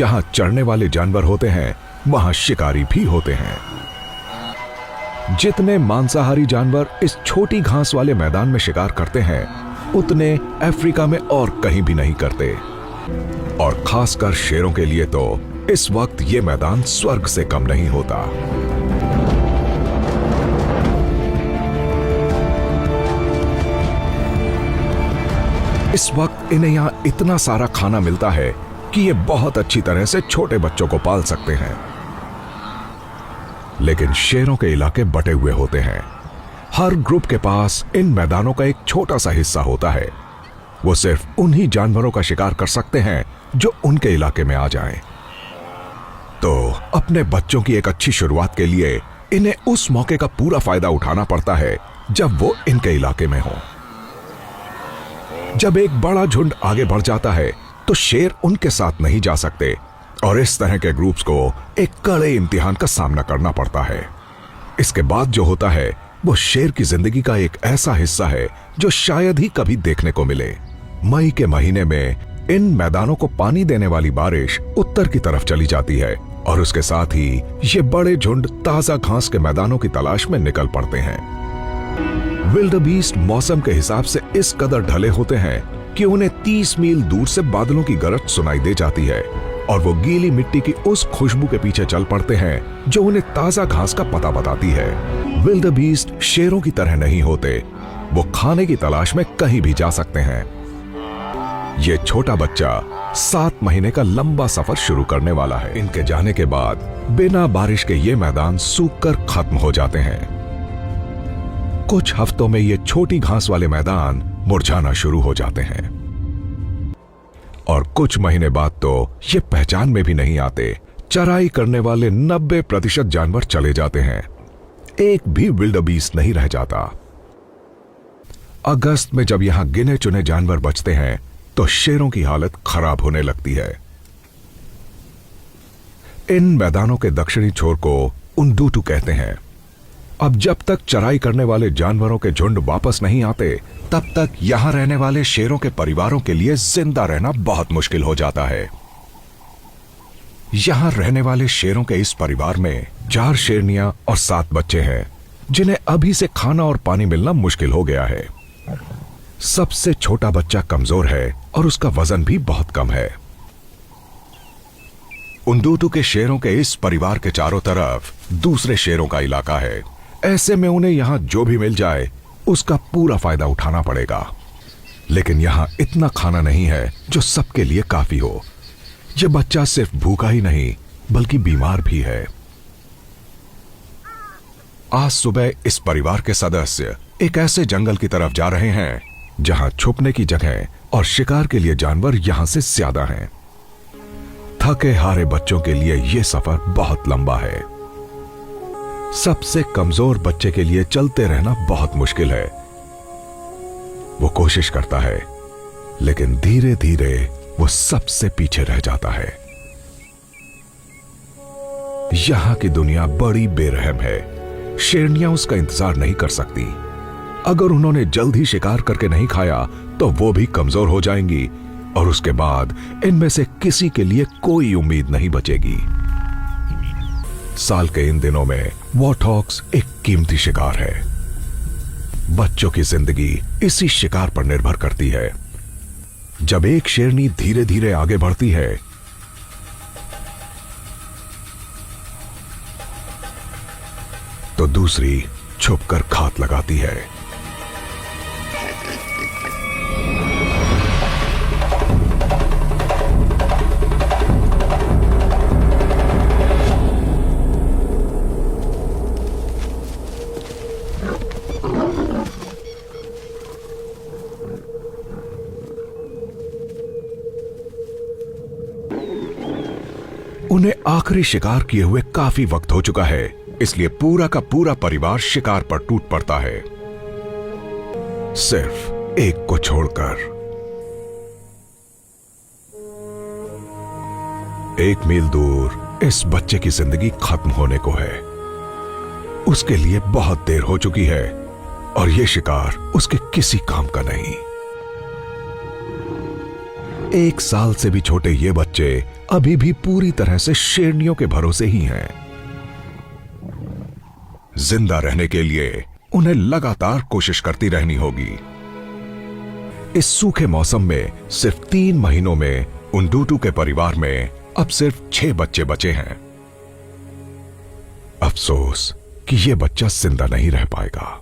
जहां चरने वाले जानवर होते हैं वहां शिकारी भी होते हैं। जितने मांसाहारी जानवर इस छोटी घास वाले मैदान में शिकार करते हैं उतने अफ्रीका में और कहीं भी नहीं करते। और खासकर शेरों के लिए तो इस वक्त ये मैदान स्वर्ग से कम नहीं होता। इस वक्त इन्हें यहां इतना सारा खाना मिलता है कि ये बहुत अच्छी तरह से छोटे बच्चों को पाल सकते हैं। लेकिन शेरों के इलाके बटे हुए होते हैं। हर ग्रुप के पास इन मैदानों का एक छोटा सा हिस्सा होता है। वो सिर्फ उन्हीं जानवरों का शिकार कर सकते हैं जो उनके इलाके में आ जाएं। तो अपने बच्चों की एक अच्छी शुरुआत के लिए इन्हें उस मौके का पूरा फायदा उठाना पड़ता है जब वो इनके इलाके में हो। जब एक बड़ा झुंड आगे बढ़ जाता है तो शेर उनके साथ नहीं जा सकते और इस तरह के ग्रुप्स को एक कड़े इम्तिहान का सामना करना पड़ता है। इसके बाद जो होता है वो शेर की जिंदगी का एक ऐसा हिस्सा है जो शायद ही कभी देखने को मिले। मई के महीने में इन मैदानों को पानी देने वाली बारिश उत्तर की तरफ चली जाती है और उसके साथ ही ये बड़े झुंड ताजा घास के मैदानों की तलाश में निकल पड़ते हैं। विल्डबीस्ट मौसम के हिसाब से इस कदर ढले होते हैं कि उन्हें 30 मील दूर से बादलों की गरज सुनाई दे जाती है और वो गीली मिट्टी की उस खुशबू के पीछे चल पड़ते हैं जो उन्हें ताजा घास का पता बताती है। विल्डबीस्ट शेरों की तरह नहीं होते। वो खाने की तलाश में कहीं भी जा सकते हैं। ये छोटा बच्चा 7 महीने का लंबा सफर शुरू करने वाला है। इनके जाने के बाद बिना बारिश के ये मैदान सूखकर खत्म हो जाते हैं। कुछ हफ्तों में ये छोटी घास वाले मैदान मुरझाना शुरू हो जाते हैं और कुछ महीने बाद तो ये पहचान में भी नहीं आते। चराई करने वाले 90% जानवर चले जाते हैं। एक भी विल्डबीस्ट नहीं रह जाता। अगस्त में जब यहां गिने चुने जानवर बचते हैं तो शेरों की हालत खराब होने लगती है। इन मैदानों के दक्षिणी छोर को उंडूटू कहते हैं। अब जब तक चराई करने वाले जानवरों के झुंड वापस नहीं आते तब तक यहां रहने वाले शेरों के परिवारों के लिए जिंदा रहना बहुत मुश्किल हो जाता है। यहां रहने वाले शेरों के इस परिवार में 4 शेरनियां और 7 बच्चे हैं जिन्हें अभी से खाना और पानी मिलना मुश्किल हो गया है। सबसे छोटा बच्चा कमजोर है और उसका वजन भी बहुत कम है। उंडूटू के शेरों के इस परिवार के चारों तरफ दूसरे शेरों का इलाका है। ऐसे में उन्हें यहां जो भी मिल जाए उसका पूरा फायदा उठाना पड़ेगा। लेकिन यहां इतना खाना नहीं है जो सबके लिए काफी हो। यह बच्चा सिर्फ भूखा ही नहीं बल्कि बीमार भी है। आज सुबह इस परिवार के सदस्य एक ऐसे जंगल की तरफ जा रहे हैं जहां छुपने की जगह और शिकार के लिए जानवर यहां से ज्यादा हैं। थके हारे बच्चों के लिए यह सफर बहुत लंबा है। सबसे कमजोर बच्चे के लिए चलते रहना बहुत मुश्किल है। वो कोशिश करता है लेकिन धीरे धीरे वो सबसे पीछे रह जाता है। यहां की दुनिया बड़ी बेरहम है। शेरनियां उसका इंतजार नहीं कर सकती। अगर उन्होंने जल्द ही शिकार करके नहीं खाया तो वो भी कमजोर हो जाएंगी और उसके बाद इनमें से किसी के लिए कोई उम्मीद नहीं बचेगी। साल के इन दिनों में वॉर्थॉग्स एक कीमती शिकार है। बच्चों की जिंदगी इसी शिकार पर निर्भर करती है। जब एक शेरनी धीरे धीरे आगे बढ़ती है तो दूसरी छुपकर घात लगाती है। उन्हें आखिरी शिकार किए हुए काफी वक्त हो चुका है, इसलिए पूरा का पूरा परिवार शिकार पर टूट पड़ता है, सिर्फ एक को छोड़कर। 1 मील दूर इस बच्चे की जिंदगी खत्म होने को है। उसके लिए बहुत देर हो चुकी है और यह शिकार उसके किसी काम का नहीं। 1 साल से भी छोटे ये बच्चे अभी भी पूरी तरह से शेरनियों के भरोसे ही हैं। जिंदा रहने के लिए उन्हें लगातार कोशिश करती रहनी होगी। इस सूखे मौसम में सिर्फ 3 महीनों में उंडूटू के परिवार में अब सिर्फ 6 बच्चे बचे हैं। अफसोस कि यह बच्चा जिंदा नहीं रह पाएगा।